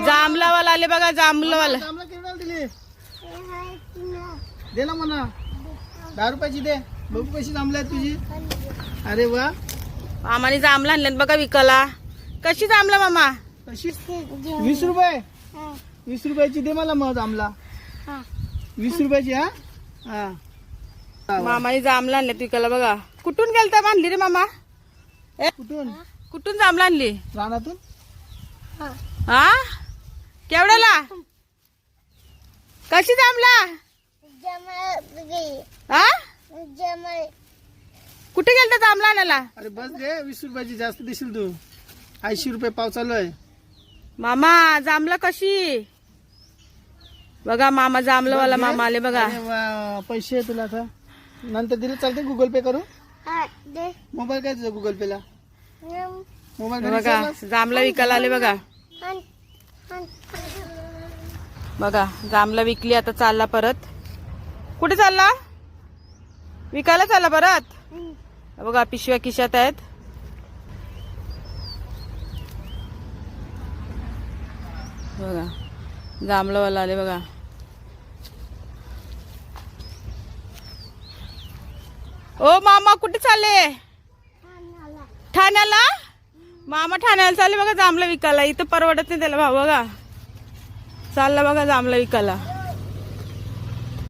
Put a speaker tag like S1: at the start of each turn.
S1: जांभलावाला आले बघा, जांभलावाला.
S2: जांभळा केवढ्याला दिली? दे ना म्हणा. 10 रुपयाची दे. बघू कशी जांभळा आहे तुझी. अरे वा.
S1: मामाने जांभला आणल्यात बघा विकायला. कशी जांभला मामा?
S2: कशी? 20 रुपये. 20 रुपयाची दे मला मग जांभला. 20 रुपयाची. हा हा.
S1: मामाने जांभला आणल्यात विकायला बघा. कुठून गेलता आणली रे मामा?
S2: कुठून?
S1: कुठून जांभला आणली?
S2: रानातून.
S1: हा केवढ्याला? कशी जांभला? हा कुठे गेलता जांभला आणायला?
S2: अरे बस दे. 20 रुपयाची जास्त देशील तू. 80 रुपये पाव चालू आहे.
S1: मामा जांभला कशी? बघा मामा जांभलावाला मामा आले बघा.
S2: अरे वा. पैसे तुला आता नंतर दिले चालते. गुगल पे करू. मोबाईल काय तुझा गुगल पे ला? मोबाईल
S1: बघा जांभला विकायला आले बघा. बघा जांभला विकली. आता चालला परत. कुठे चालला? विकायला चालला परत. बघा पिशव्या खिशात आहेत. बघा जांभलावाला आले बघा. ओ मामा कुठे चालले? ठाण्याला. मामा ठाण्याला चालले बघा जांभला विकायला. इथं परवडत नाही त्याला भाव. बघा चालला बघा जांभला विकायला.